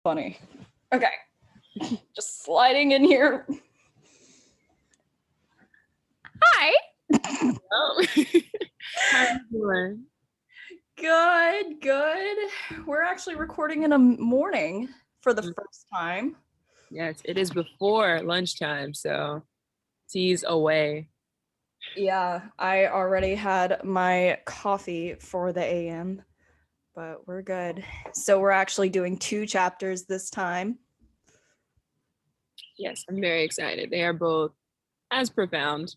Funny. Okay. Just sliding in here. Hi. Oh, how you doing? Good. We're actually recording in a morning for the first time. Yes, it is before lunchtime, so tea's away. Yeah, I already had my coffee for the AM, but we're good. So we're actually doing 2 chapters this time. Yes, I'm very excited. They are both as profound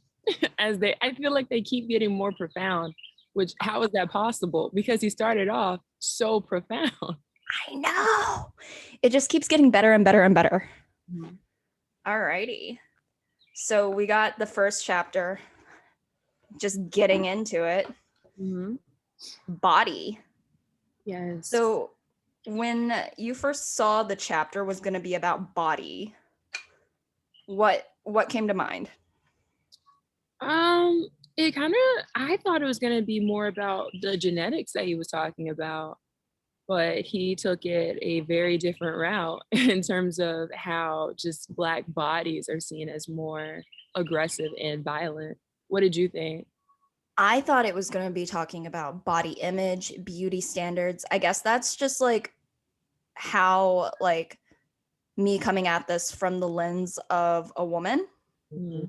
as I feel like they keep getting more profound, which how is that possible? Because he started off so profound. I know. It just keeps getting better and better and better. Mhm. Alrighty. So we got the first chapter, just getting into it. Mm-hmm. Body. Yes. So when you first saw the chapter was going to be about body, what came to mind? It kind of I thought it was gonna be more about the genetics that he was talking about, but he took it a very different route in terms of how just Black bodies are seen as more aggressive and violent. What did you think? I thought it was going to be talking about body image, beauty standards. I guess that's just like how like me coming at this from the lens of a woman, Mm-hmm.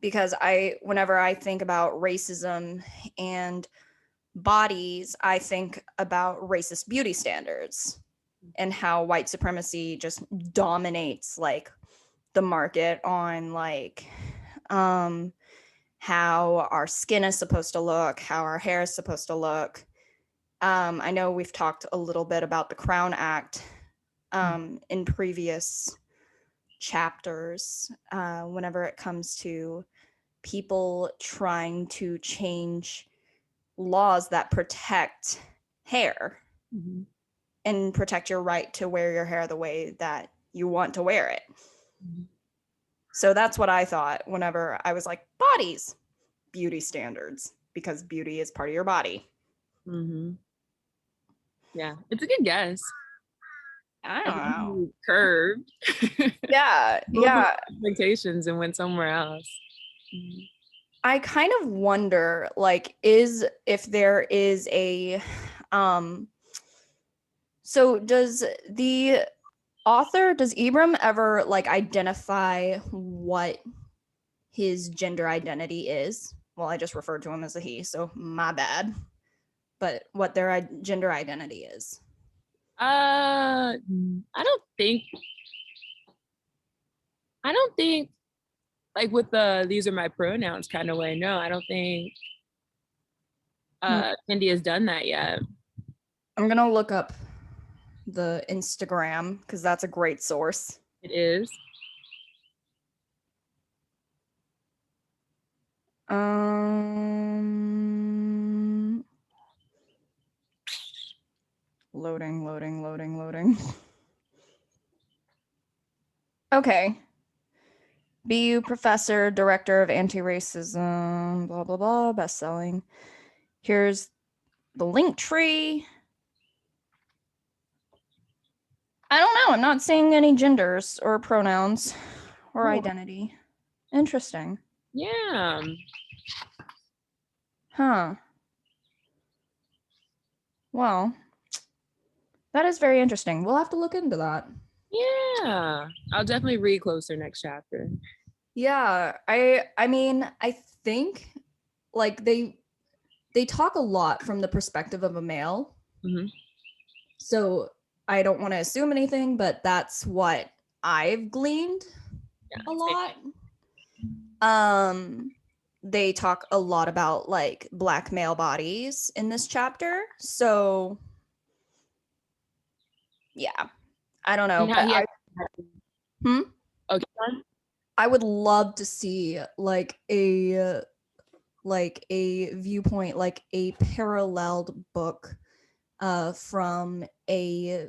because whenever I think about racism and bodies, I think about racist beauty standards and how white supremacy just dominates like the market on like how our skin is supposed to look, how our hair is supposed to look. I know we've talked a little bit about the Crown Act in previous chapters, whenever it comes to people trying to change laws that protect hair Mm-hmm. and protect your right to wear your hair the way that you want to wear it. So that's what I thought whenever I was like, bodies, beauty standards, because beauty is part of your body. Mm-hmm. Yeah, it's a good guess. I I don't think know. you curved both of Yeah. expectations and went somewhere else. I kind of wonder, like, if there is a, um, so does the does Ibram ever like identify what his gender identity is? Well, I just referred to him as a he, so my bad. But what their gender identity is. I don't think like with the these are my pronouns kind of way. No, I don't think Hmm. Cindy has done that yet. I'm gonna look up the Instagram because that's a great source. It is. Um, loading. Okay. BU professor, director of anti-racism, blah blah blah, best-selling. Here's the link tree. I don't know. I'm not seeing any genders or pronouns or Cool. identity. Interesting. Yeah. Huh. Well, that is very interesting. We'll have to look into that. Yeah. I'll definitely read closer next chapter. Yeah, I mean, I think like they talk a lot from the perspective of a male. Mm-hmm. So I don't want to assume anything, but that's what I've gleaned a Yeah. lot. Um they talk a lot about like Black male bodies in this chapter. So yeah, I don't know, And how but he I hmm? okay. I would love to see like a viewpoint, like a paralleled book from a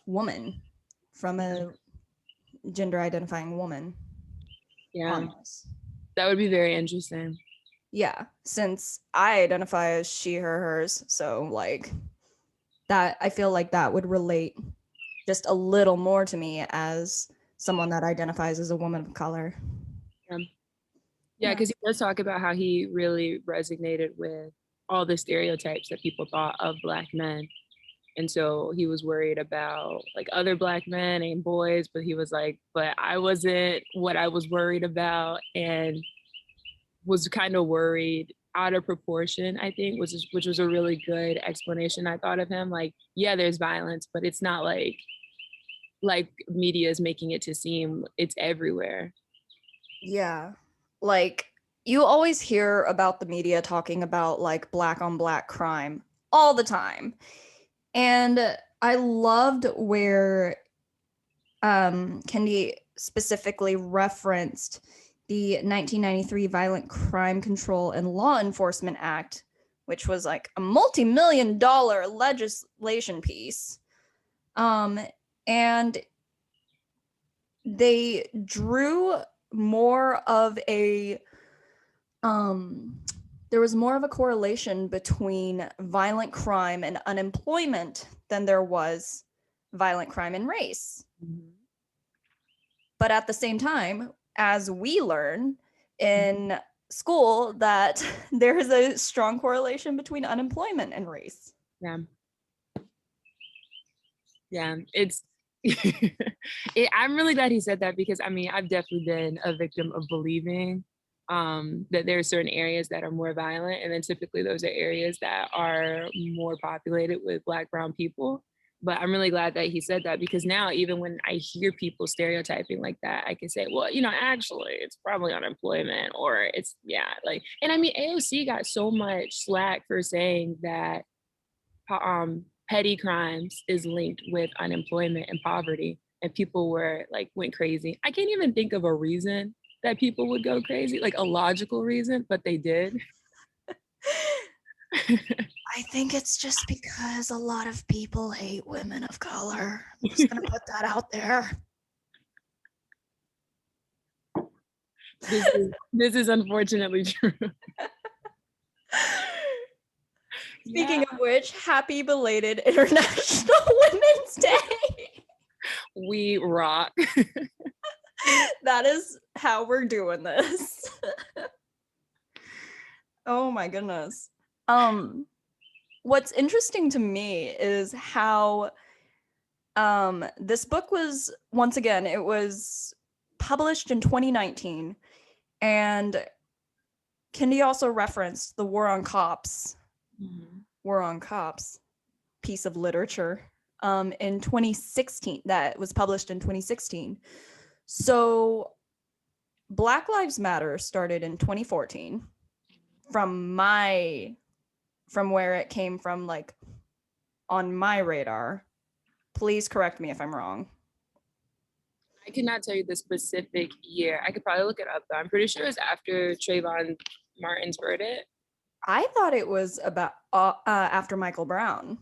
woman, from a gender identifying woman Yeah. on this. That would be very interesting. Yeah, since I identify as she, her, hers, so like that, I feel like that would relate just a little more to me as someone that identifies as a woman of color. Yeah, Yeah. because he does talk about how he really resonated with all the stereotypes that people thought of Black men. And so he was worried about like other Black men and boys, but he was like, but I wasn't what I was worried about, and was kind of worried out of proportion, I think, which was a really good explanation I thought of him. Like, yeah, there's violence, but it's not like media is making it to seem it's everywhere. Yeah. Like you always hear about the media talking about like black on black crime all the time. And I loved where Kendi specifically referenced the 1993 Violent Crime Control and Law Enforcement Act, which was like a multi-million-dollar legislation piece. And they drew more of a there was more of a correlation between violent crime and unemployment than there was violent crime and race. Mm-hmm. But at the same time, as we learn in school, that there is a strong correlation between unemployment and race. Yeah. Yeah, it's I'm really glad he said that, because I mean, I've definitely been a victim of believing that there are certain areas that are more violent, and then typically those are areas that are more populated with Black, brown people. But I'm really glad that he said that, because now even when I hear people stereotyping like that, I can say, well, actually it's probably unemployment, or it's, yeah, like, and I mean, AOC got so much slack for saying that petty crimes is linked with unemployment and poverty, and people went crazy. I can't even think of a reason that people would go crazy, like a logical reason, but they did. I think it's just because a lot of people hate women of color. I'm just gonna put that out there. This is unfortunately true. Speaking Yeah, of which, happy belated International Women's Day. we rock. That is how we're doing this. Oh my goodness. What's interesting to me is how this book was, once again, it was published in 2019, and Kendi also referenced the War on Cops. Mm-hmm. War on Cops piece of literature in 2016 that was published in 2016. So Black Lives Matter started in 2014 from where it came from, like on my radar. Please correct me if I'm wrong. I cannot tell you the specific year. I could probably look it up though. I'm pretty sure it was after Trayvon Martin's verdict. I thought it was about after Michael Brown.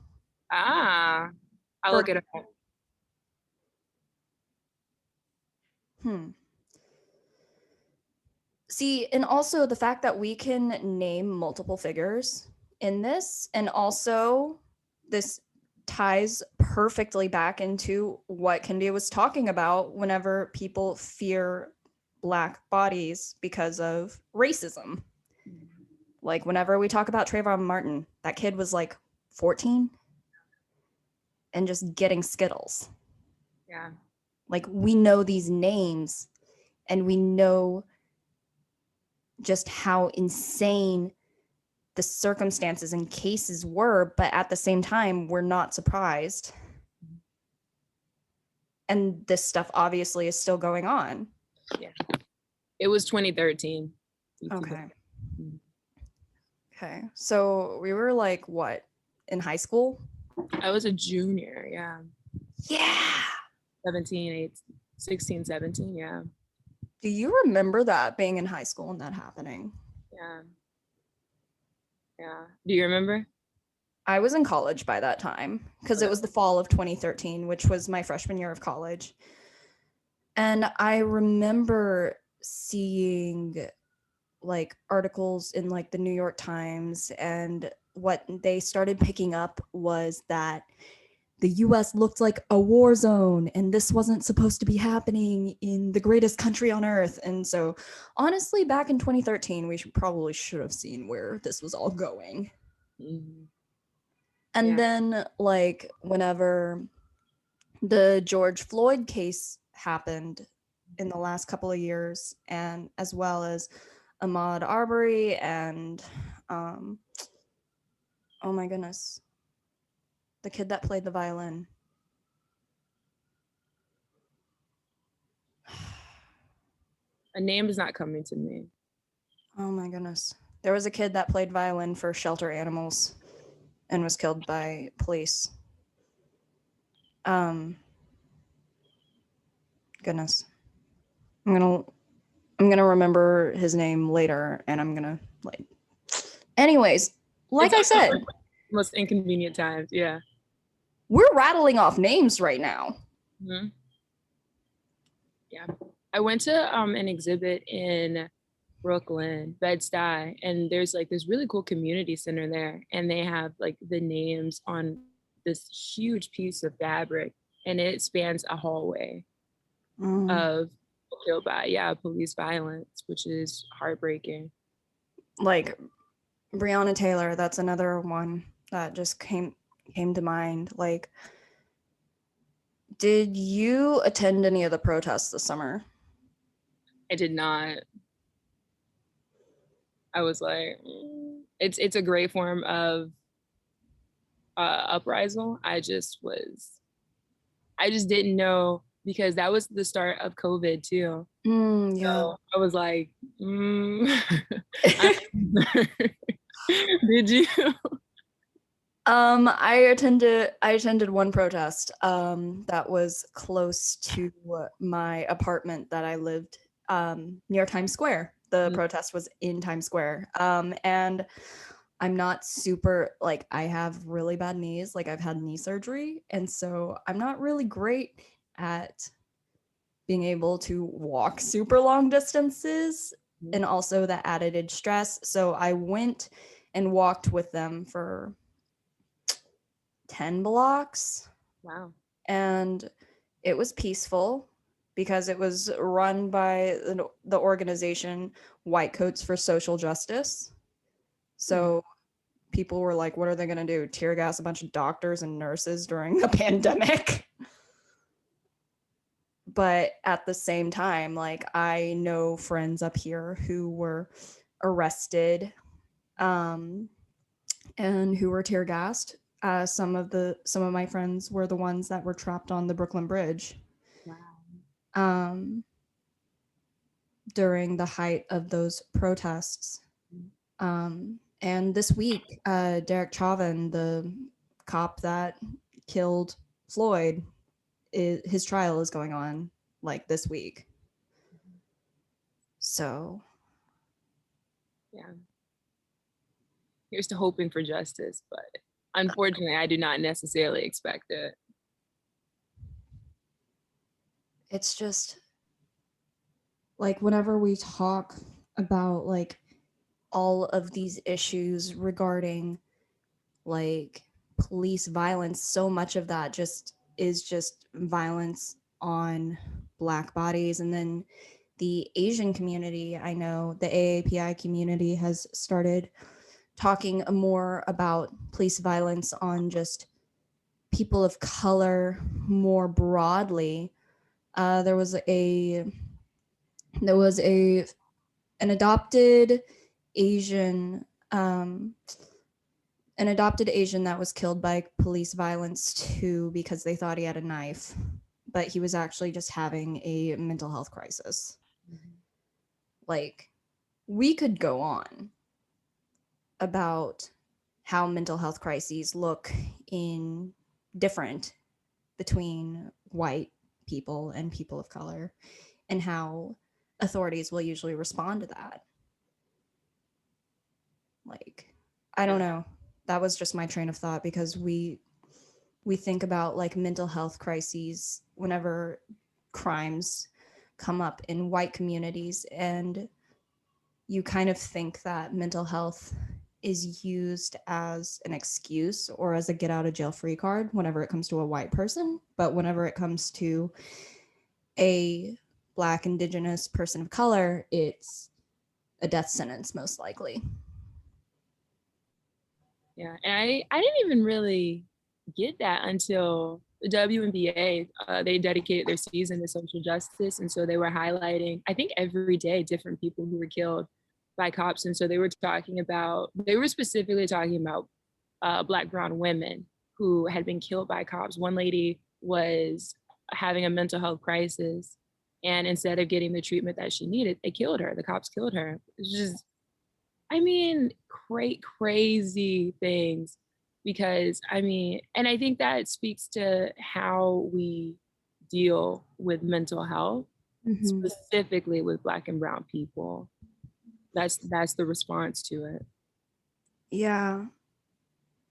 I'll look it up. See, and also the fact that we can name multiple figures in this, and also this ties perfectly back into what Kendi was talking about whenever people fear Black bodies because of racism. Like whenever we talk about Trayvon Martin, that kid was like 14 and just getting Skittles. Yeah. Like we know these names and we know just how insane the circumstances and cases were, but at the same time, we're not surprised. And this stuff obviously is still going on. Yeah. It was 2013. Okay. Okay. So we were like, what, in high school? I was a junior, yeah. Yeah. 16, 17, yeah. Do you remember that being in high school and that happening? Yeah. Yeah. Do you remember? I was in college by that time because it was the fall of 2013, which was my freshman year of college. And I remember seeing like articles in like the New York Times, and what they started picking up was that the US looked like a war zone and this wasn't supposed to be happening in the greatest country on earth. And so honestly, back in 2013, we probably should have seen where this was all going. Mhm. And Yeah. then like whenever the George Floyd case happened in the last couple of years, and as well as Ahmaud Arbery and oh my goodness, the kid that played the violin. A name is not coming to me. Oh my goodness. There was a kid that played violin for shelter animals and was killed by police. Um goodness. I'm gonna remember his name later and I'm gonna like anyways, like I It's said, most inconvenient times. Yeah. we're rattling off names right now. Mm-hmm. Yeah. I went to an exhibit in Brooklyn, Bed-Stuy, and there's like this really cool community center there, and they have like the names on this huge piece of fabric, and it spans a hallway of killed by police violence, which is heartbreaking. Like Breonna Taylor, that's another one that just came to mind. Like, did you attend any of the protests this summer? I did not. I was like, it's a great form of uprisal. I just didn't know because that was the start of COVID too. Yeah. So I was like, did you? I attended one protest that was close to my apartment that I lived near Times Square. The protest was in Times Square. And I'm not super like I have really bad knees, like I've had knee surgery, and so I'm not really great at being able to walk super long distances and also the added stress. So I went and walked with them for 10 blocks. Wow. And it was peaceful because it was run by the organization White Coats for Social Justice. So people were like, what are they going to do? Tear gas a bunch of doctors and nurses during the pandemic? But at the same time, like I know friends up here who were arrested and who were tear gassed. Some of my friends were the ones that were trapped on the Brooklyn Bridge. Wow. During the height of those protests. And this week, Derek Chauvin, the cop that killed Floyd, his trial is going on like this week. So, Yeah. Here's to hoping for justice, but unfortunately, I do not necessarily expect it. it's just like whenever we talk about like all of these issues regarding like police violence, so much of that just is just violence on Black bodies. And then the Asian community, I know the AAPI community has started talking more about police violence on just people of color more broadly. There was an adopted Asian that was killed by police violence too because they thought he had a knife, but he was actually just having a mental health crisis. Like, we could go on about how mental health crises look in different between white people and people of color and how authorities will usually respond to that. Like, I don't know. That was just my train of thought because we think about like mental health crises whenever crimes come up in white communities, and you kind of think that mental health is used as an excuse or as a get out of jail free card whenever it comes to a white person, but whenever it comes to a Black, Indigenous person of color, it's a death sentence most likely. Yeah, and I didn't even really get that until the WNBA. They dedicated their season to social justice, and so they were highlighting, I think, every day different people who were killed by cops, and so they were specifically talking about Black, brown women who had been killed by cops. One lady was having a mental health crisis, and instead of getting the treatment that she needed, they killed her. The cops killed her. It's just, I mean, crazy things. Because I mean, and I think that speaks to how we deal with mental health, specifically with Black and brown people. That's the response to it. Yeah.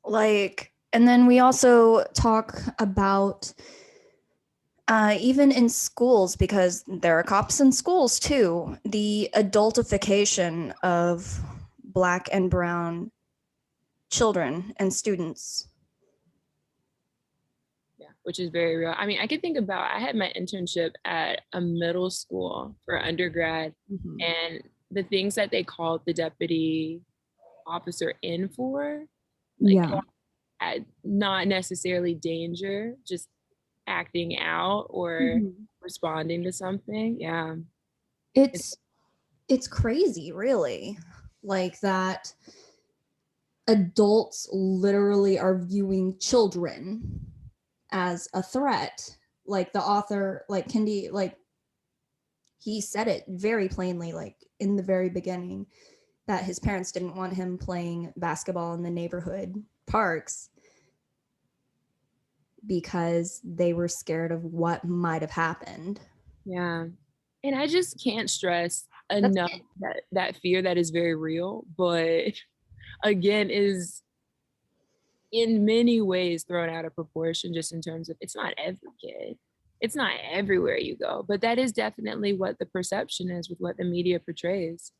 Like, and then we also talk about even in schools, because there are cops in schools too, the adultification of Black and brown children and students. Yeah, which is very real. I mean, I could think about, I had my internship at a middle school for undergrad, and the things that they called the deputy officer in for, like, not necessarily danger, just acting out or responding to something. Yeah. It's crazy, really. Like that adults literally are viewing children as a threat. Like the author, like Kendi, like he said it very plainly, like in the very beginning, that his parents didn't want him playing basketball in the neighborhood parks because they were scared of what might have happened. Yeah. And I just can't stress enough that fear that is very real, but again, is in many ways thrown out of proportion, just in terms of, it's not every kid. It's not everywhere you go, but that is definitely what the perception is with what the media portrays.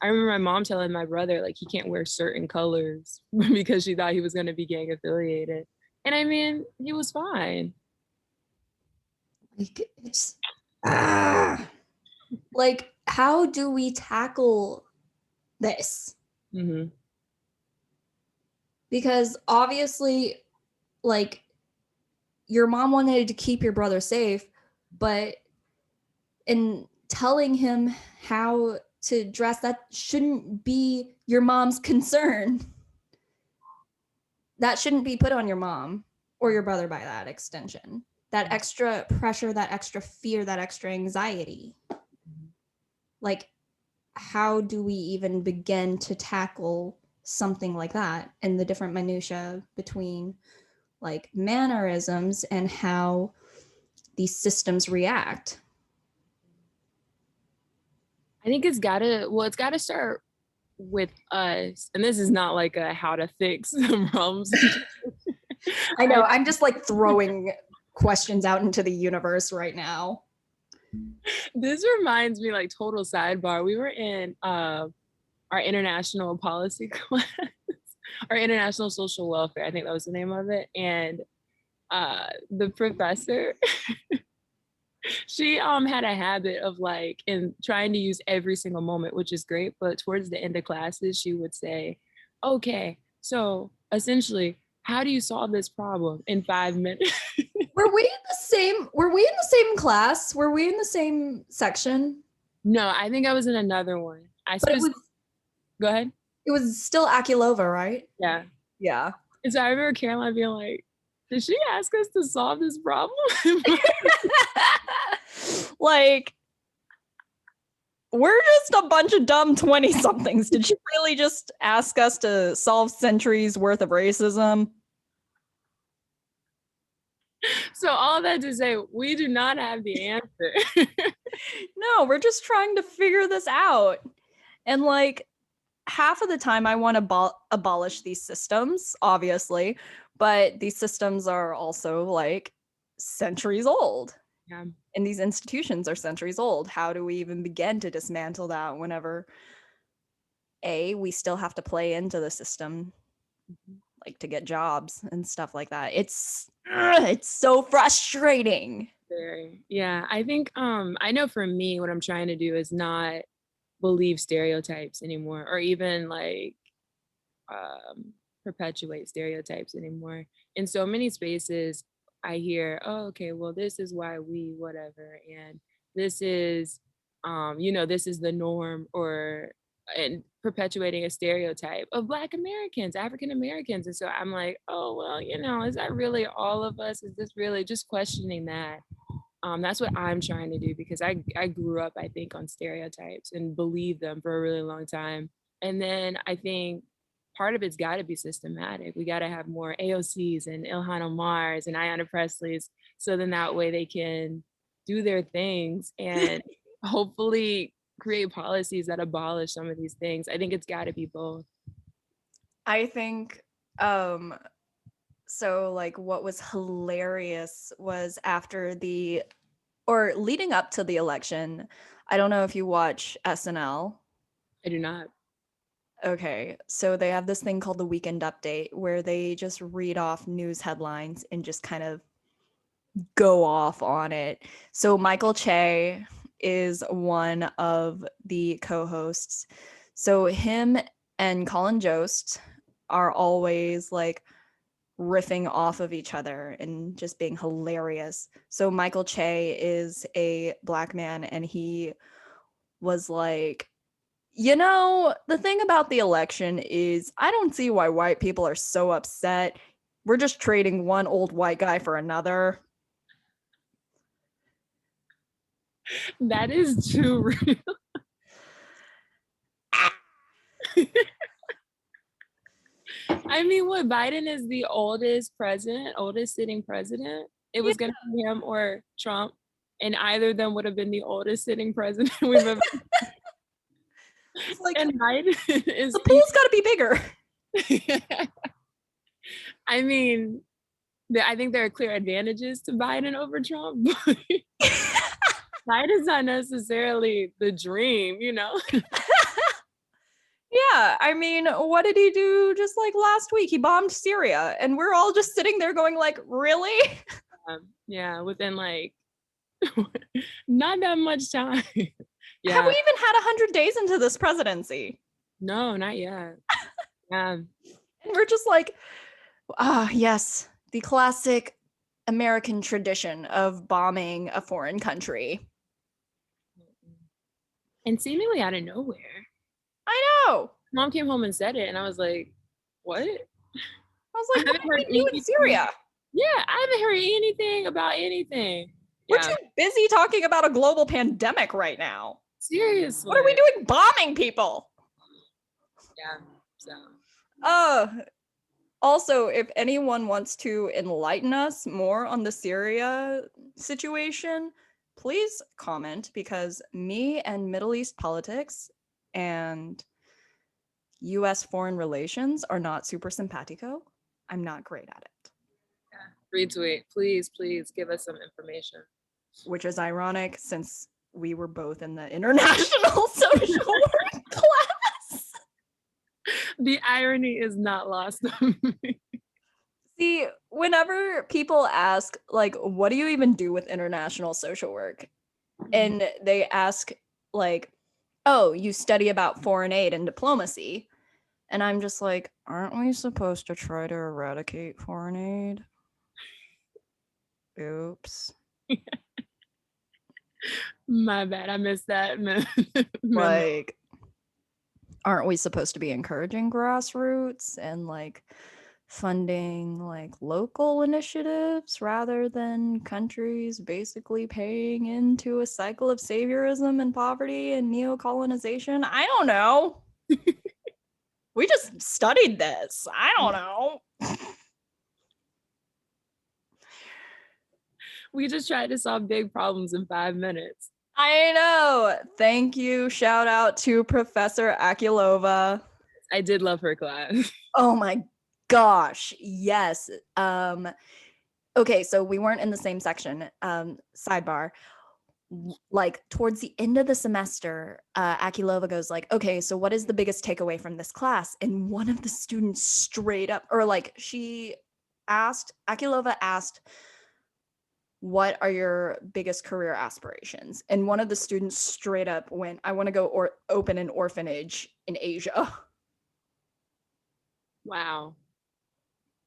I remember my mom telling my brother, like, he can't wear certain colors because she thought he was going to be gang affiliated. And I mean, he was fine. Like, it's like, how do we tackle this? Because obviously, like, your mom wanted to keep your brother safe, but in telling him how to dress, that shouldn't be your mom's concern. That shouldn't be put on your mom or your brother by that extension. That extra pressure, that extra fear, that extra anxiety. Like, how do we even begin to tackle something like that and the different minutia between like mannerisms and how these systems react? I think it's gotta start with us. And this is not like a how to fix the problems. I know, I'm just like throwing questions out into the universe right now. This reminds me, like, total sidebar. We were in our international policy class, our international social welfare, I think that was the name of it. And the professor, she had a habit of, like, in trying to use every single moment, which is great, but towards the end of classes, she would say, okay, so essentially, how do you solve this problem in 5 minutes? Were we in the same class? Were we in the same section? No, I think I was in another one. Go ahead. It was still Akulova, right? Yeah. Yeah. And so I remember Caroline being like, did she ask us to solve this problem? Like, we're just a bunch of dumb 20-somethings. Did she really just ask us to solve centuries worth of racism? So all that to say, we do not have the answer. No, we're just trying to figure this out. And like, half of the time I want to abolish these systems, obviously, but these systems are also like centuries old. Yeah. And these institutions are centuries old. How do we even begin to dismantle that whenever we still have to play into the system, Mhm. like to get jobs and stuff like that. It's so frustrating. Very. Yeah. I think I know for me what I'm trying to do is not believe stereotypes anymore, or even like um perpetuate stereotypes anymore. In so many spaces I hear, oh, okay, well, this is why we whatever, and this is this is the norm, or and perpetuating a stereotype of Black Americans, African Americans. And so I'm like, oh, well, is that really all of us? Is this really just questioning that? That's what I'm trying to do, because I grew up, I think, on stereotypes and believed them for a really long time. And then I think part of it's got to be systematic. We got to have more AOCs and Ilhan Omars and Ayanna Presley's, so then that way they can do their things and hopefully create policies that abolish some of these things. I think it's got to be both. I think so like what was hilarious was after the or leading up to the election. I don't know if you watch SNL. I do not. Okay, so they have this thing called the Weekend Update where they just read off news headlines and just kind of go off on it. So Michael Che is one of the co-hosts. So him and Colin Jost are always like riffing off of each other and just being hilarious. So Michael Che is a Black man and he was like, the thing about the election is I don't see why white people are so upset. We're just trading one old white guy for another. That is too real. I mean, what, Biden is the oldest sitting president. It Yeah, was going to be him or Trump, and either of them would have been the oldest sitting president we've ever. it's like And Biden is. the pool's got to be bigger. I mean, I think there are clear advantages to Biden over Trump, but Biden's not necessarily the dream, Yeah, I mean, what did he do just like last week? He bombed Syria, and we're all just sitting there going like, really? Yeah, within like not that much time. Have we Yeah, even had 100 days into this presidency? no, not yet. Yeah. And we're just like, yes, the classic American tradition of bombing a foreign country. And seemingly out of nowhere. I know. Mom came home and said it, and I was like, what? I was like, what haven't are heard we doing in Syria? Yeah, I haven't heard anything about anything. We're Yeah, too busy talking about a global pandemic right now. seriously. What are we doing bombing people? Yeah, so. Also, if anyone wants to enlighten us more on the Syria situation, please comment, because me and Middle East politics and US foreign relations are not super simpatico. I'm not great at it. Yeah. Retweet. Please give us some information. Which is ironic since we were both in the international social work class. The irony is not lost on me. See, whenever people ask, like, what do you even do with international social work? And they ask, like, oh, you study about foreign aid and diplomacy. And I'm just like, aren't we supposed to try to eradicate foreign aid? Oops. My bad, I missed that. Like, aren't we supposed to be encouraging grassroots and like funding like local initiatives rather than countries basically paying into a cycle of saviorism and poverty and neo-colonization? I don't know. We just studied this. I don't know. We just tried to solve big problems in 5 minutes. I know. Thank you. Shout out to Professor Akulova. I did love her class. Oh my gosh. Yes. Okay, so we weren't in the same section. Sidebar. like towards the end of the semester, Akilova goes like, okay, so what is the biggest takeaway from this class? And one of the students straight up, or like Akilova asked, what are your biggest career aspirations? And one of the students straight up went, I want to go or open an orphanage in Asia. Wow.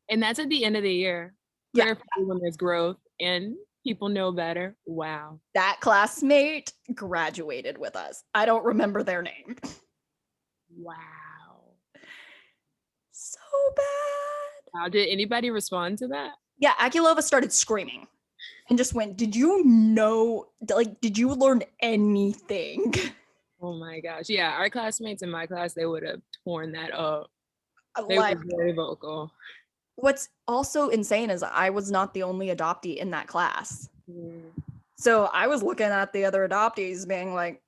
And that's at the end of the year. Yeah. Clearly when there's growth and people know better. Wow. That classmate graduated with us. I don't remember their name. Wow. So bad. Wow. Did anybody respond to that? Yeah, Akilova started screaming and just went, did you know, like, did you learn anything? Oh my gosh. Yeah, our classmates in my class, they would have torn that up. They Like, were very vocal. what's also insane is I was not the only adoptee in that class. Mm. So I was looking at the other adoptees being like,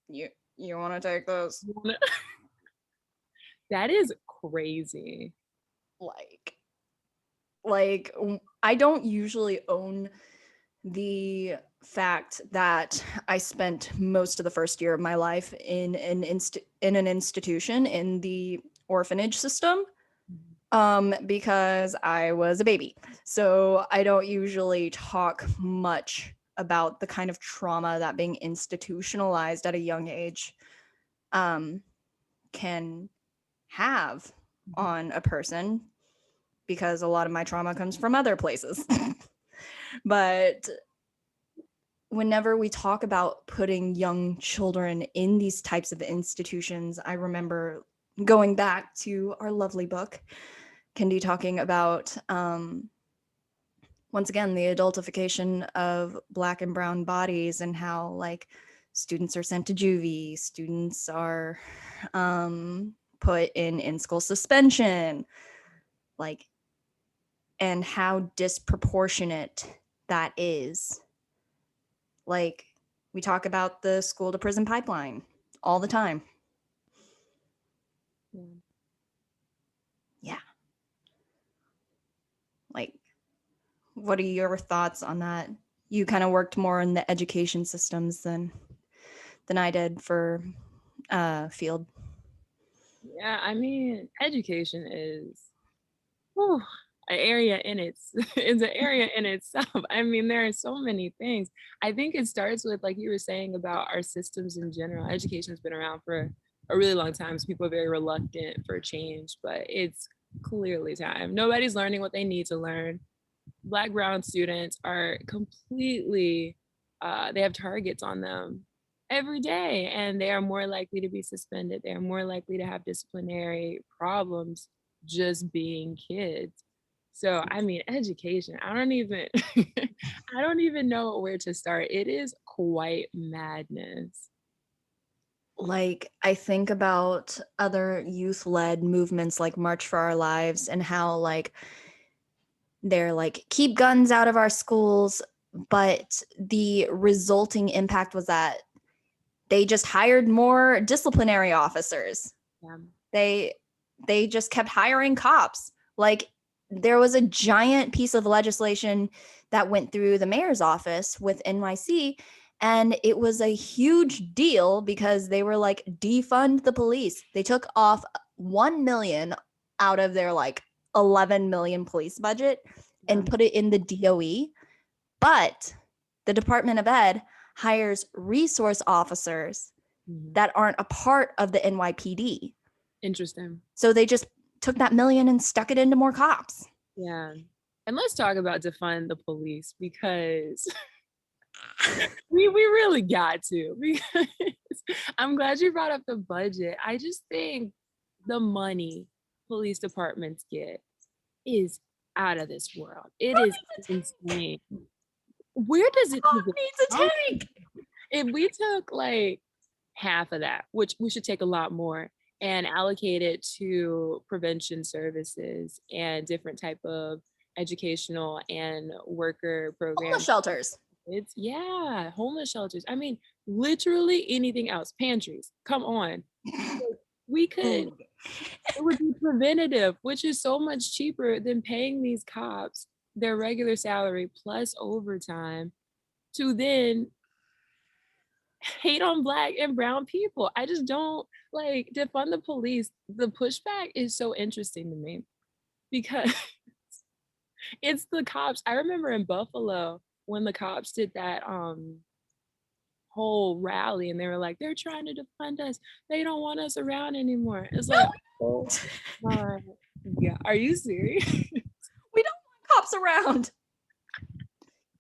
you want to take this? That is crazy. Like I don't usually own the fact that I spent most of the first year of my life in an institution in the orphanage system, because I was a baby. So I don't usually talk much about the kind of trauma that being institutionalized at a young age can have on a person, because a lot of my trauma comes from other places. But whenever we talk about putting young children in these types of institutions, I remember going back to our lovely book, Kendi talking about, once again, the adultification of Black and brown bodies, and how like students are sent to juvie, students are put in school suspension, like, and how disproportionate that is. Like, we talk about the school to prison pipeline all the time. Yeah. Like, what are your thoughts on that? You kind of worked more in the education systems than I did for field. Yeah, I mean, education is whew, an area in its it's an area in itself. I mean, there are so many things. I think it starts with, like you were saying, about our systems in general. Education's been around for a really long time, so people are very reluctant for change, but it's clearly time. Nobody's learning what they need to learn. Black, brown students are completely, they have targets on them every day, and they are more likely to be suspended. They are more likely to have disciplinary problems just being kids. So, I mean, education, I don't even, I don't even know where to start. It is quite madness. Like, I think about other youth-led movements like March for Our Lives, and how like they're like, keep guns out of our schools, but the resulting impact was that they just hired more disciplinary officers. Yeah. They just kept hiring cops. Like, there was a giant piece of legislation that went through the mayor's office with NYC, and it was a huge deal because they were like, defund the police. They took off 1 million out of their like 11 million police budget and put it in the DOE. But the Department of Ed hires resource officers that aren't a part of the NYPD. Interesting. So they just took that million and stuck it into more cops. Yeah. And let's talk about defund the police, because we really got to, because I'm glad you brought up the budget. I just think the money police departments get is out of this world. It is insane. Where does it Who needs a tank? If we took like half of that, which we should take a lot more, and allocate it to prevention services and different type of educational and worker programs. Homeless shelters. It's homeless shelters. I mean, literally anything else. Pantries. Come on. We could, it would be preventative, which is so much cheaper than paying these cops their regular salary plus overtime to then hate on Black and brown people. I just don't like defund the police. The pushback is so interesting to me because it's the cops. I remember in Buffalo when the cops did that whole rally and they were like, they're trying to defund us. They don't want us around anymore. It's like, oh my God. Are you serious? We don't want cops around.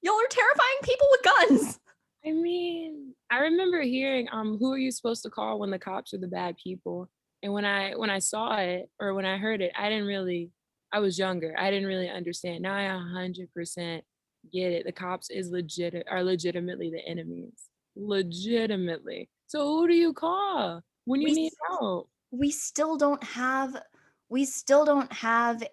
Y'all are terrifying people with guns. I mean, I remember hearing who are you supposed to call when the cops are the bad people? And when I saw it or when I heard it, I was younger. I didn't really understand. Now I 100% get it. The cops are legitimately the enemies. Legitimately. So who do you call when you need help? We still don't have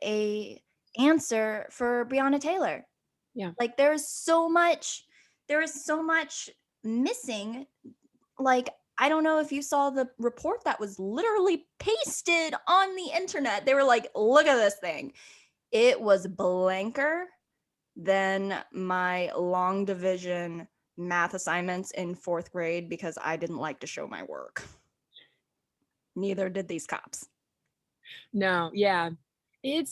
a answer for Breonna Taylor. Yeah. Like there is so much missing. Like I don't know if you saw the report that was literally pasted on the internet. They were like, look at this thing. It was blanker than my long division math assignments in 4th grade because I didn't like to show my work. Neither did these cops. No, yeah. And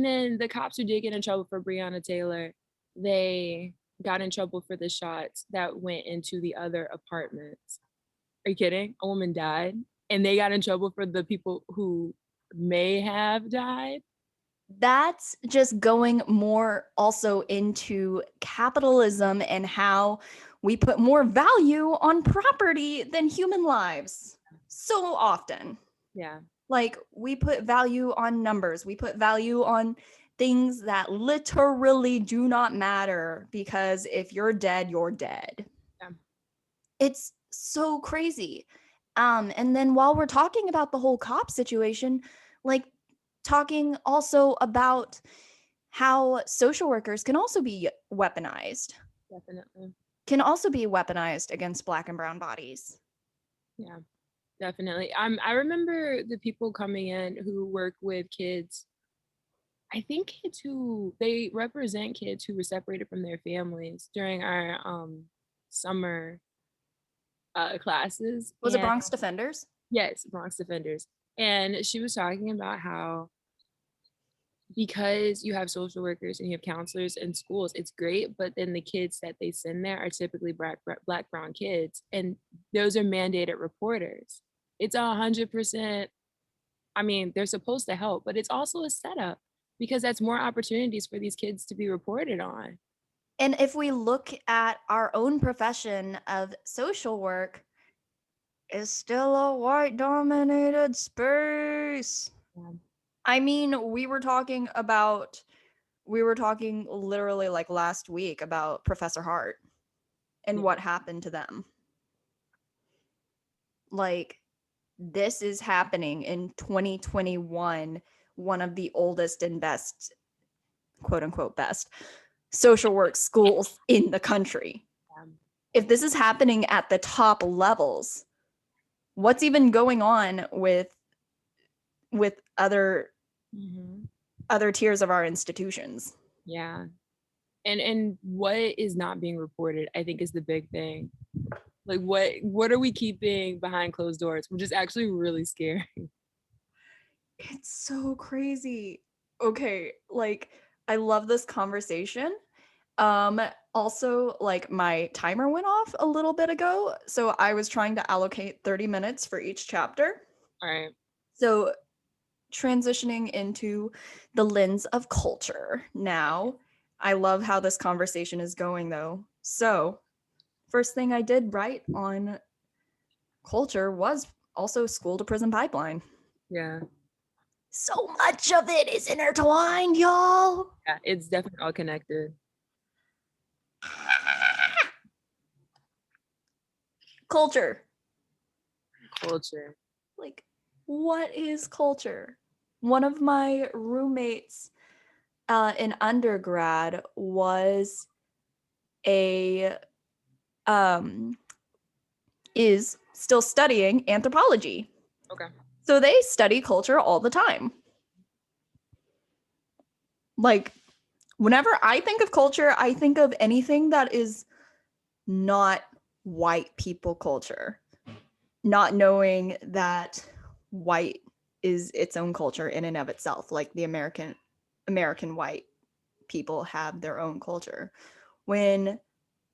then the cops who did get in trouble for Breonna Taylor, they got in trouble for the shots that went into the other apartments. Are you kidding? A woman died and they got in trouble for the people who may have died. That's just going more also into capitalism and how we put more value on property than human lives so often. Yeah. Like we put value on numbers. We put value on things that literally do not matter because if you're dead, you're dead. Yeah. It's so crazy. And then while we're talking about the whole cop situation, like talking also about how social workers can also be weaponized. Definitely. Can also be weaponized against Black and brown bodies. Yeah, definitely. I remember the people coming in who work with kids. I think kids who they represent kids who were separated from their families during our summer classes. Was it Bronx Defenders? Yes, Bronx Defenders. And she was talking about how because you have social workers and you have counselors in schools, it's great, but then the kids that they send there are typically black brown kids, and those are mandated reporters. It's 100%. I mean, they're supposed to help, but it's also a setup because that's more opportunities for these kids to be reported on. And if we look at our own profession of social work, it's still a white dominated space. Yeah. I mean, we were talking literally like last week about Professor Hart and what happened to them. Like this is happening in 2021, one of the oldest and best, quote unquote, best social work schools in the country. If this is happening at the top levels, what's even going on with other tiers of our institutions? Yeah. And what is not being reported, I think, is the big thing. Like what are we keeping behind closed doors, which is actually really scary. It's so crazy. Okay, like I love this conversation. Also, like my timer went off a little bit ago, so I was trying to allocate 30 minutes for each chapter. All right. So transitioning into the lens of culture now. I love how this conversation is going though. So first thing I did right on culture was also school to prison pipeline. Yeah. So much of it is intertwined, y'all. Yeah, it's definitely all connected. Culture. Like, what is culture? One of my roommates in undergrad was is still studying anthropology. Okay. So they study culture all the time. Like, whenever I think of culture, I think of anything that is not white people culture, not knowing that white is its own culture in and of itself, like the American white people have their own culture. When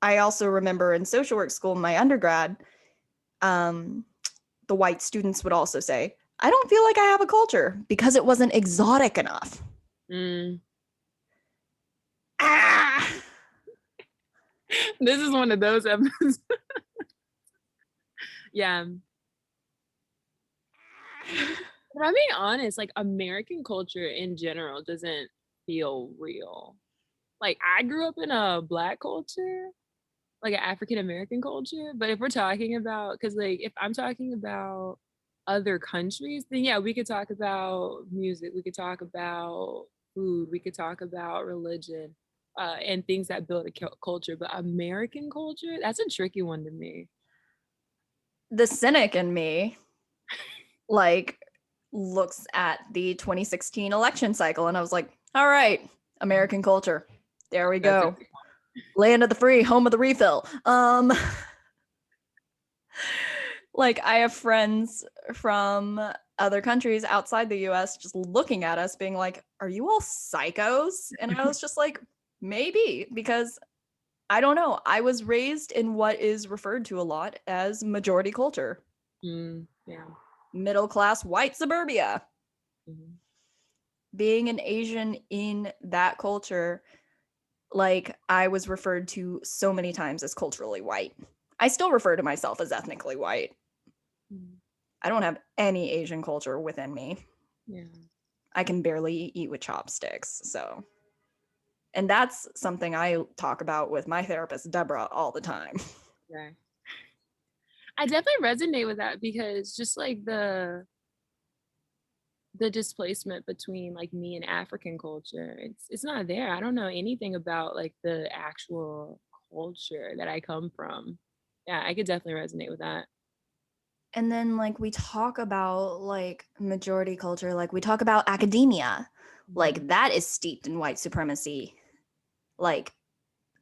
I also remember in social work school, my undergrad, the white students would also say, I don't feel like I have a culture because it wasn't exotic enough. Mm. Ah! This is one of those episodes. Yeah. But I'm being honest, like American culture in general doesn't feel real. Like I grew up in a Black culture, like an African American culture. But if we're talking about, because like if I'm talking about other countries, then yeah, we could talk about music, we could talk about food, we could talk about religion, and things that build a culture. But American culture, that's a tricky one to me. The cynic in me, like, looks at the 2016 election cycle, and I was like, all right, American culture. There we That's a go. Land of the free, home of the refill. Like, I have friends from other countries outside the US just looking at us being like, are you all psychos? And I was just like, maybe, because I don't know. I was raised in what is referred to a lot as majority culture, Yeah. middle class white suburbia. Mhm. Being an Asian in that culture, like, I was referred to so many times as culturally white. I still refer to myself as ethnically white. Mhm. I don't have any Asian culture within me. Yeah. I can barely eat with chopsticks. So, and that's something I talk about with my therapist, Deborah, all the time. Yeah. I definitely resonate with that because just like the displacement between like me and African culture, it's not there. I don't know anything about like the actual culture that I come from. Yeah, I could definitely resonate with that. And then, like, we talk about like majority culture, like, we talk about academia, Mhm. like, that is steeped in white supremacy. Like,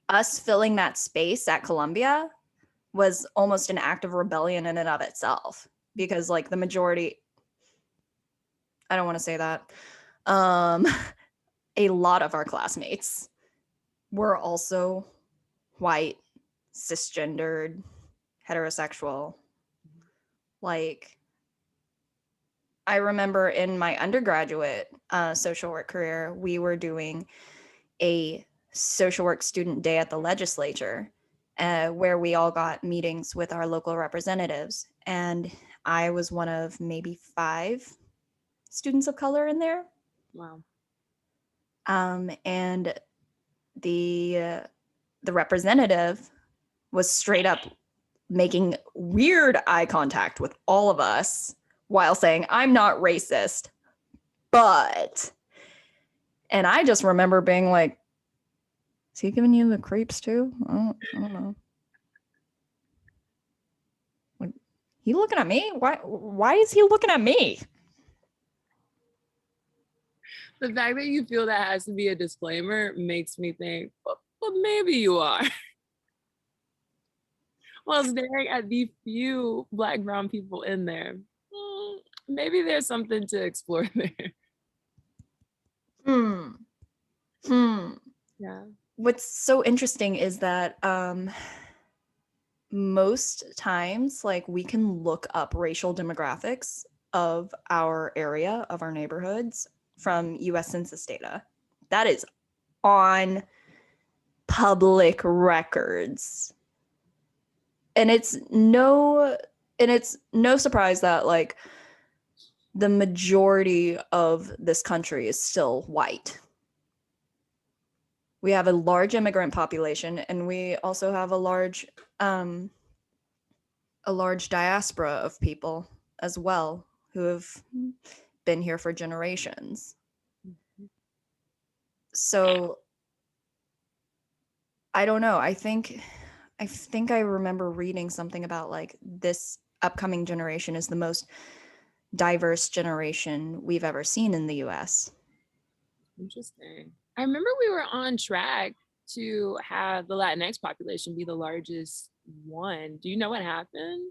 us filling that space at Columbia was almost an act of rebellion in and of itself because, like, the majority, I don't want to say that. Um, a lot of our classmates were also white, cisgendered, heterosexual. Like, I remember in my undergraduate social work career, we were doing a social work student day at the legislature where we all got meetings with our local representatives. And I was one of maybe 5 students of color in there. Wow. And the representative was straight up making weird eye contact with all of us while saying, I'm not racist, but. And I just remember being like, is he giving you the creeps too? I don't know. Like, he looking at me? Why is he looking at me? The fact that you feel that has to be a disclaimer makes me think, well maybe you are. While staring at the few Black brown people in there. Maybe there's something to explore there. Hmm. Hmm. Yeah. What's so interesting is that most times, like, we can look up racial demographics of our area, of our neighborhoods from US Census data. That is on public records. And it's no surprise that, like, the majority of this country is still white. We have a large immigrant population, and we also have a large diaspora of people as well who have been here for generations. So I don't know. I think I remember reading something about, like, this upcoming generation is the most diverse generation we've ever seen in the US. Interesting. I remember we were on track to have the Latinx population be the largest one. Do you know what happened?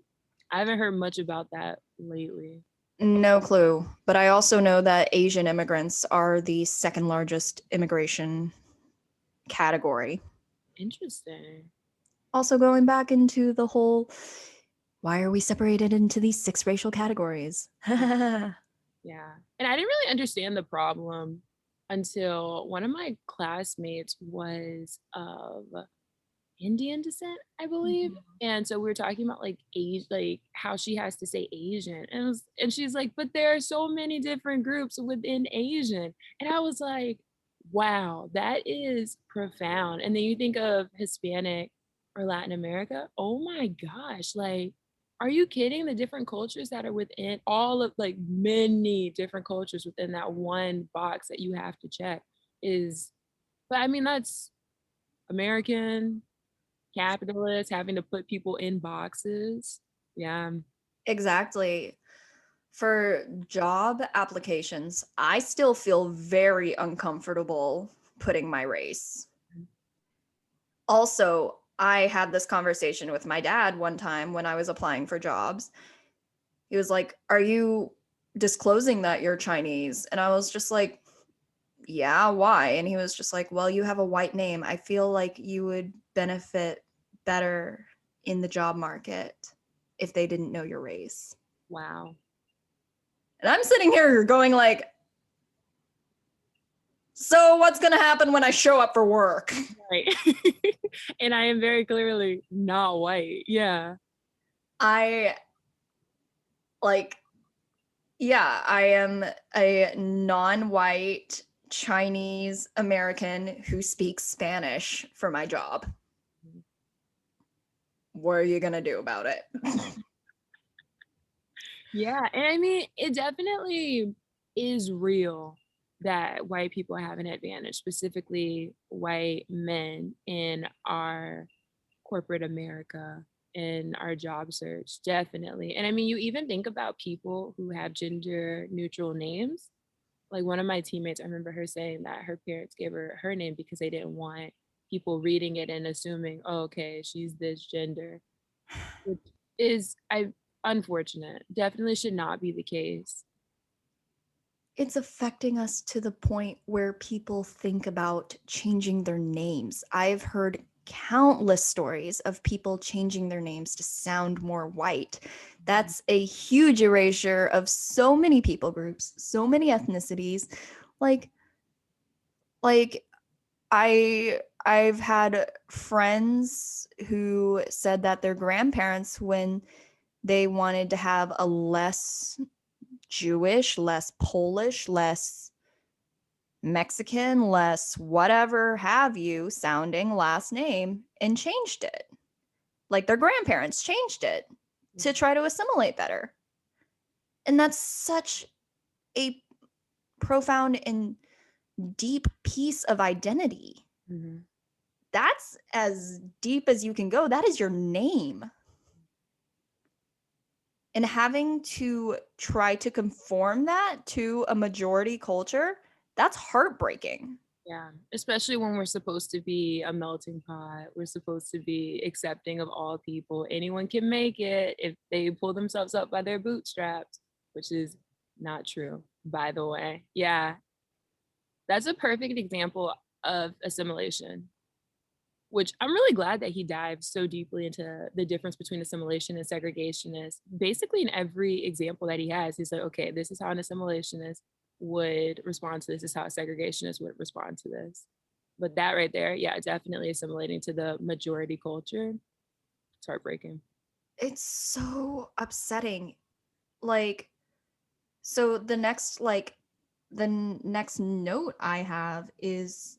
I haven't heard much about that lately. No clue, but I also know that Asian immigrants are the second largest immigration category. Interesting. Also, going back into the whole why are we separated into these six racial categories? Yeah. And I didn't really understand the problem until one of my classmates was of Indian descent, I believe. And so we were talking about like age, like how she has to say Asian. And she's like, but there are so many different groups within Asian. And I was like, wow, that is profound. And then you think of Hispanic or Latin America. Oh my gosh, like, are you kidding? The different cultures that are within all of like many different cultures within that one box that you have to check is, but I mean, that's American capitalist having to put people in boxes. Yeah. Exactly. For job applications, I still feel very uncomfortable putting my race. Also, I had this conversation with my dad one time when I was applying for jobs. He was like, "Are you disclosing that you're Chinese?" And I was just like, "Yeah, why?" And he was just like, "Well, you have a white name. I feel like you would benefit better in the job market if they didn't know your race." Wow. And I'm sitting here going like, "So what's going to happen when I show up for work?" Right. And I am very clearly not white. Yeah. I like Yeah, I am a non-white Chinese American who speaks Spanish for my job. What are you going to do about it? Yeah. And I mean, it definitely is real that white people have an advantage, specifically white men in our corporate America, in our job search. Definitely. And I mean, you even think about people who have gender neutral names. Like one of my teammates, I remember her saying that her parents gave her her name because they didn't want people reading it and assuming, oh, okay, she's this gender, which is I unfortunate. Definitely should not be the case. It's affecting us to the point where people think about changing their names. I've heard countless stories of people changing their names to sound more white. That's a huge erasure of so many people groups, so many ethnicities. Like like I've had friends who said that their grandparents, when they wanted to have a less Jewish, less Polish, less Mexican, less whatever have you sounding last name, and changed it. Like their grandparents changed it to try to assimilate better. And that's such a profound and deep piece of identity. Mhm. That's as deep as you can go. That is your name. And having to try to conform that to a majority culture, that's heartbreaking. Yeah, especially when we're supposed to be a melting pot. We're supposed to be accepting of all people. Anyone can make it if they pull themselves up by their bootstraps, which is not true, by the way. Yeah, that's a perfect example of assimilation, which I'm really glad that he dives so deeply into the difference between assimilation and segregationist. Basically, in every example that he has, he's like, okay, this is how an assimilationist would respond to this, this is how a segregationist would respond to this. But that right there, yeah, definitely assimilating to the majority culture. It's heartbreaking. It's so upsetting. Like, so the next note I have is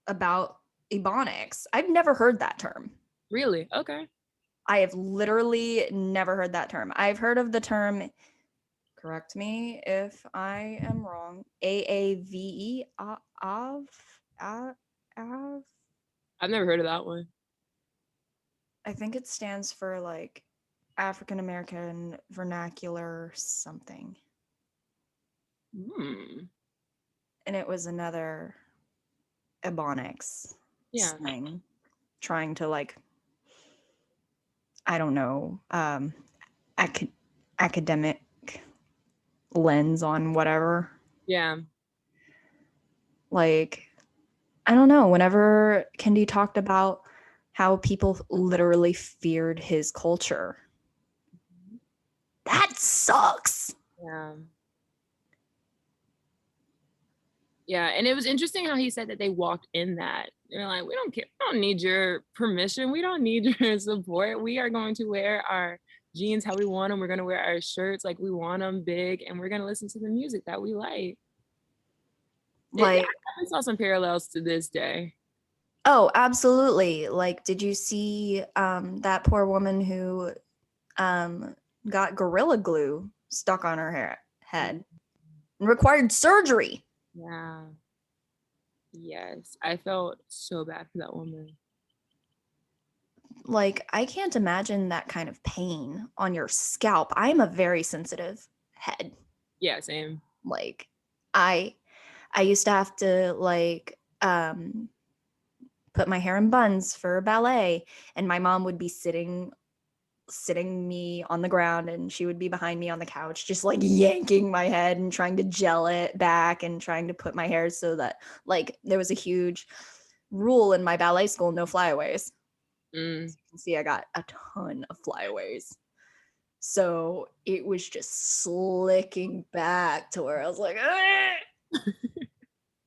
about Ebonics. I've never heard that term. Really? Okay. I have literally never heard that term. I've heard of the term, correct me if I am wrong, AAVE, AV, AV. I've never heard of that one. I think it stands for like African American vernacular something. Hmm. And it was another Ebonics. Yeah. slang, trying to like, I don't know, academic lens on whatever. Yeah. Like, I don't know, whenever Kendi talked about how people literally feared his culture, that sucks. Yeah. Yeah. And it was interesting how he said that they walked in that. They're like, we don't care. We don't need your permission. We don't need your support. We are going to wear our jeans how we want them. We're going to wear our shirts like we want them big. And we're going to listen to the music that we like. Like, I saw some parallels to this day. oh, absolutely. Like, did you see that poor woman who got Gorilla Glue stuck on her head and required surgery? Yeah. Yes. I felt so bad for that woman. Like, I can't imagine that kind of pain on your scalp. I'm a very sensitive head. Yeah, same. Like, I used to have to like put my hair in buns for ballet, and my mom would be sitting me on the ground, and she would be behind me on the couch just like yanking my head and trying to gel it back and trying to put my hair so that, like, there was a huge rule in my ballet school, no flyaways. Mm. As you can see, I got a ton of flyaways, so it was just slicking back to where I was like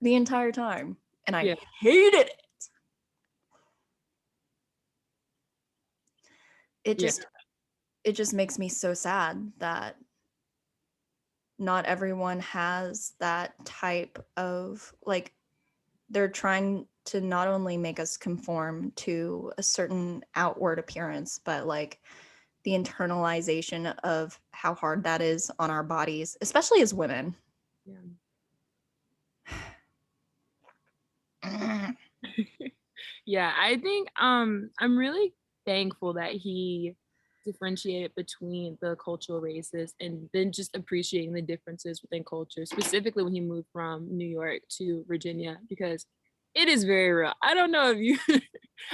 the entire time, and I hated it. It just makes me so sad that not everyone has that type of, like, they're trying to not only make us conform to a certain outward appearance, but like the internalization of how hard that is on our bodies, especially as women. Yeah. Yeah, I think I'm really thankful that he differentiated between the cultural races and then just appreciating the differences within culture, specifically when he moved from New York to Virginia, because it is very real. I don't know if you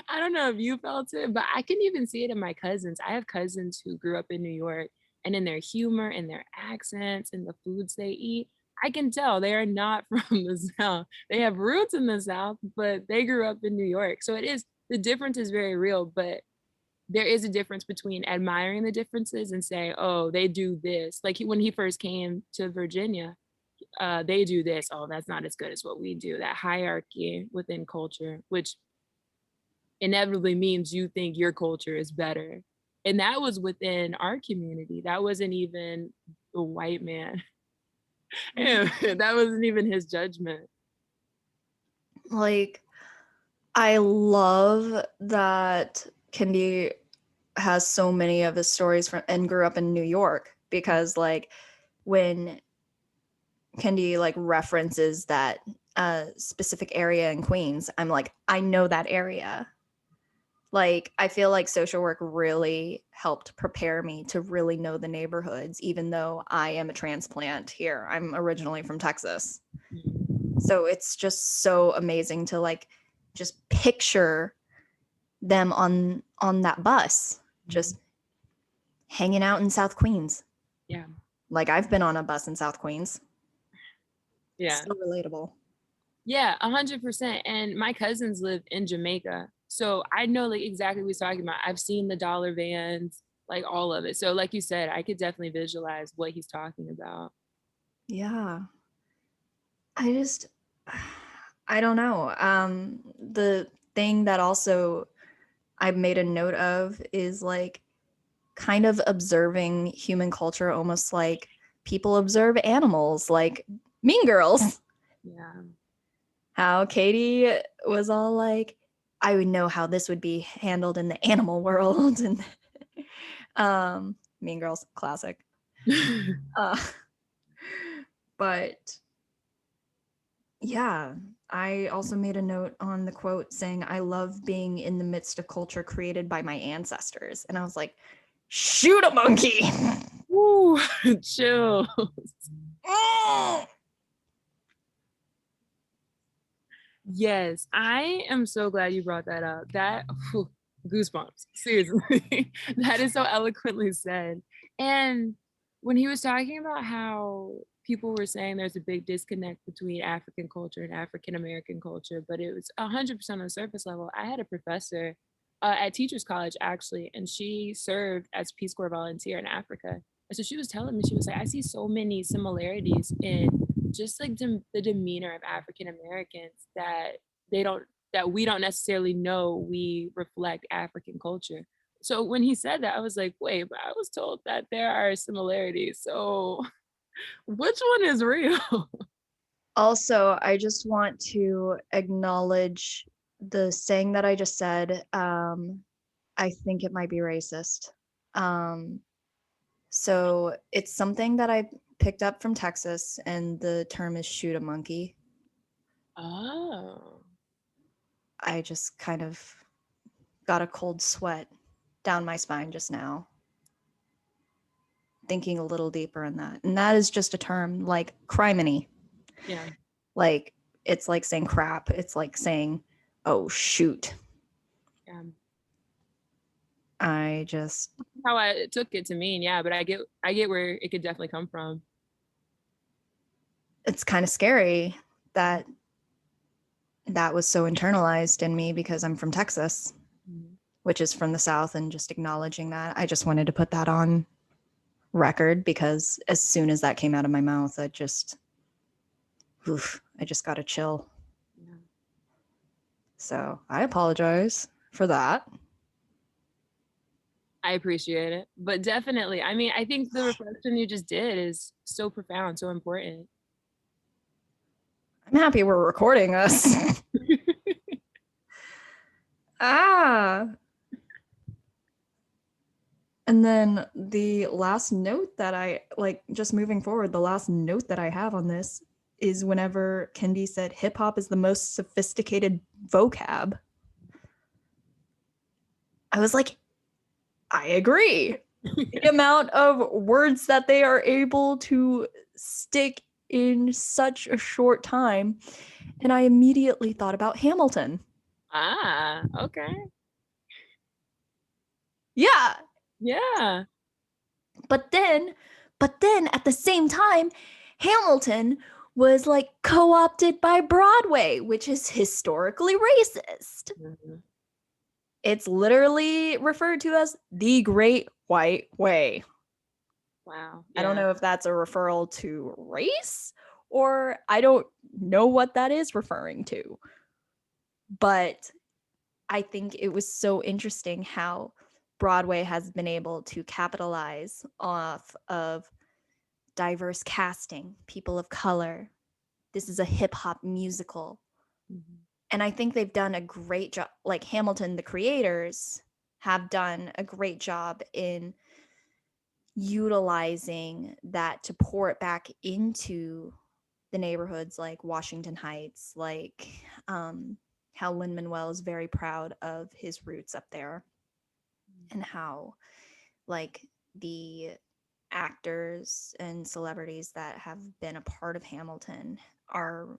I don't know if you felt it, but I can even see it in my cousins. I have cousins who grew up in New York, and in their humor and their accents and the foods they eat, I can tell they are not from the South. They have roots in the South, but they grew up in New York. So it is, the difference is very real, but there is a difference between admiring the differences and say, oh, they do this. Like when he first came to Virginia, they do this. Oh, that's not as good as what we do. That hierarchy within culture, which inevitably means you think your culture is better. And that was within our community. That wasn't even the white man. That wasn't even his judgment. Like, I love that Kendi has so many of his stories from and grew up in New York, because like when Kendi like references that specific area in Queens, I'm like, I know that area. Like, I feel like social work really helped prepare me to really know the neighborhoods, even though I am a transplant here. I'm originally from Texas. So it's just so amazing to like just picture them on that bus, just hanging out in South Queens. Yeah. Like, I've been on a bus in South Queens. Yeah. So relatable. Yeah, 100%. And my cousins live in Jamaica. So I know like exactly what he's talking about. I've seen the dollar vans, like all of it. So like you said, I could definitely visualize what he's talking about. Yeah. I don't know. The thing that also I made a note of is like kind of observing human culture almost like people observe animals, like Mean Girls. Yeah. How Katie was all like, I would know how this would be handled in the animal world. And Mean Girls, classic. But yeah, I also made a note on the quote saying, I love being in the midst of culture created by my ancestors. And I was like, shoot a monkey. Ooh, chill. Yes, I am so glad you brought that up. That whew, goosebumps. Seriously. That is so eloquently said. And when he was talking about how people were saying there's a big disconnect between African culture and African American culture, but it was 100% on the surface level. I had a professor at Teachers College actually, and she served as Peace Corps volunteer in Africa. And so she was telling me, she was like, I see so many similarities in just like the demeanor of African Americans that they don't that we don't necessarily know we reflect African culture. So when he said that, I was like, wait, but I was told that there are similarities. So which one is real? Also, I just want to acknowledge the saying that I just said. I think it might be racist. Um, so it's something that I picked up from Texas, and the term is shoot a monkey. Oh, I just kind of got a cold sweat down my spine just now, thinking a little deeper in that. And that is just a term like criminy. yeah. Like it's like saying crap. It's like saying, oh shoot. Yeah. I just How I took it to mean, yeah, but I get where it could definitely come from. it's kind of scary that that was so internalized in me because I'm from Texas, Mhm. which is from the South, and just acknowledging that. I just wanted to put that on record because as soon as that came out of my mouth, I just got a chill. Yeah. So I apologize for that. I appreciate it. But definitely, I mean, I think the reflection you just did is so profound, so important. I'm happy we're recording this. Ah. And then the last note that I like, just moving forward, the last note that I have on this is whenever Kendi said hip hop is the most sophisticated vocab. I was like, I agree. The amount of words that they are able to stick in such a short time. And I immediately thought about Hamilton. Ah, okay. Yeah. Yeah. But then at the same time, Hamilton was like co-opted by Broadway, which is historically racist. Mhm. It's literally referred to as the Great White Way. Wow. I don't Yeah. know if that's a referral to race, or I don't know what that is referring to. But I think it was so interesting how Broadway has been able to capitalize off of diverse casting, people of color. This is a hip hop musical. Mhm. And I think they've done a great job. Like Hamilton, the creators have done a great job in utilizing that to pour it back into the neighborhoods like Washington Heights, like how Lin Manuel is very proud of his roots up there, and how like the actors and celebrities that have been a part of Hamilton are,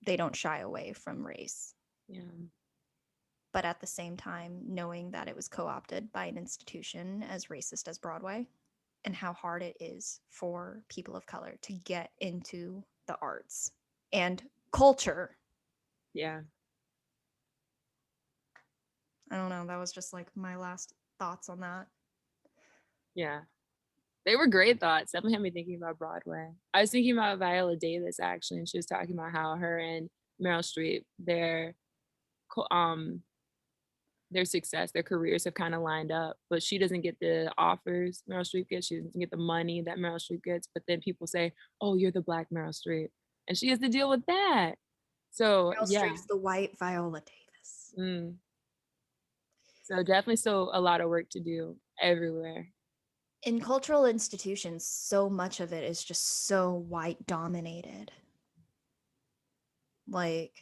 they don't shy away from race. Yeah. But at the same time, knowing that it was co opted by an institution as racist as Broadway, and how hard it is for people of color to get into the arts and culture. Yeah. I don't know. That was just like my last thoughts on that. Yeah. They were great thoughts. Definitely had me thinking about Broadway. I was thinking about Viola Davis actually, and she was talking about how her and Meryl Streep, co- um their success, their careers have kind of lined up, but she doesn't get the offers Meryl Streep gets. She doesn't get the money that Meryl Streep gets. But then people say, "Oh, you're the Black Meryl Streep," and she has to deal with that. So Meryl yeah, Streep's the white Viola Davis. mm. So definitely still a lot of work to do everywhere. In cultural institutions, so much of it is just so white dominated. Like,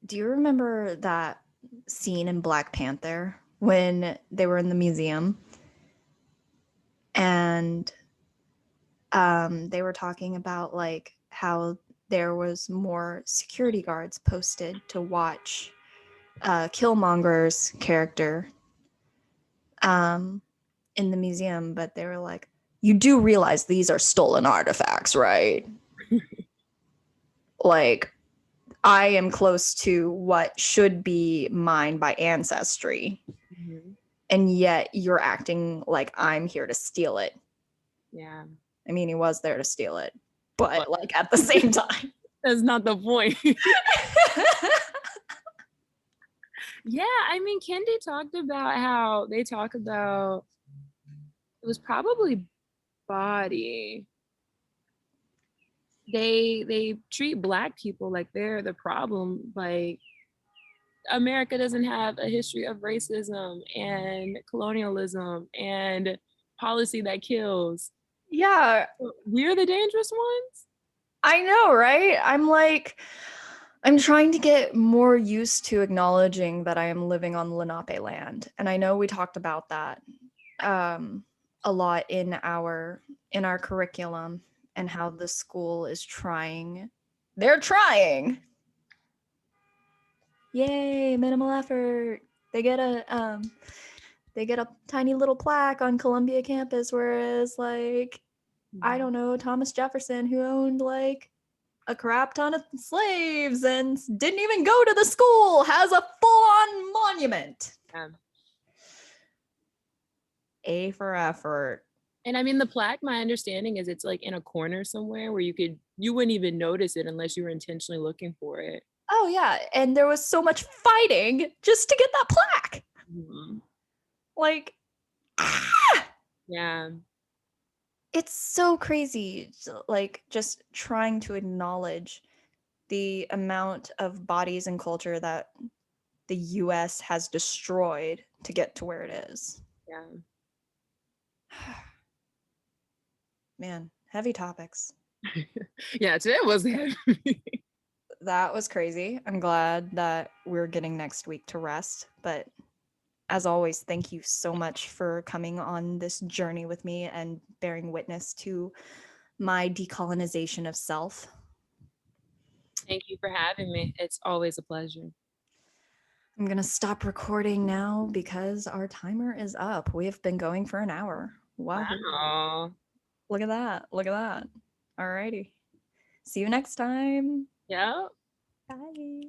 do you remember that scene in Black Panther when they were in the museum and they were talking about like how there was more security guards posted to watch Killmonger's character in the museum, but they were like, you do realize these are stolen artifacts, right? Like, I am close to what should be mine by ancestry, Mhm. and yet you're acting like I'm here to steal it. Yeah. I mean, he was there to steal it, but But like at the same time. that's not the point. Yeah, I mean, Kendi talked about how they talk about it was probably body. They treat black people like they're the problem. Like America doesn't have a history of racism and colonialism and policy that kills. Yeah, We're the dangerous ones. I know, right? I'm trying to get more used to acknowledging that I am living on Lenape land. And I know we talked about that um, a lot in our curriculum, and how the school is trying. They're trying. Yay, minimal effort. They get a tiny little plaque on Columbia campus, whereas like I don't know, Thomas Jefferson, who owned like a crap ton of slaves and didn't even go to the school, has a full-on monument. Yeah. A for effort. And I mean, the plaque, my understanding is it's like in a corner somewhere where you wouldn't even notice it unless you were intentionally looking for it. Oh yeah, and there was so much fighting just to get that plaque. Mhm. Like, Yeah. it's so crazy. Like, just trying to acknowledge the amount of bodies and culture that the US has destroyed to get to where it is. Yeah. Man, heavy topics. Yeah, today was heavy. That was crazy. I'm glad that we're getting next week to rest. But as always, thank you so much for coming on this journey with me and bearing witness to my decolonization of self. Thank you for having me. It's always a pleasure. I'm going to stop recording now because our timer is up. We have been going for an hour. Wow. Wow. Look at that. Look at that. Alrighty. See you next time. Yeah. Bye.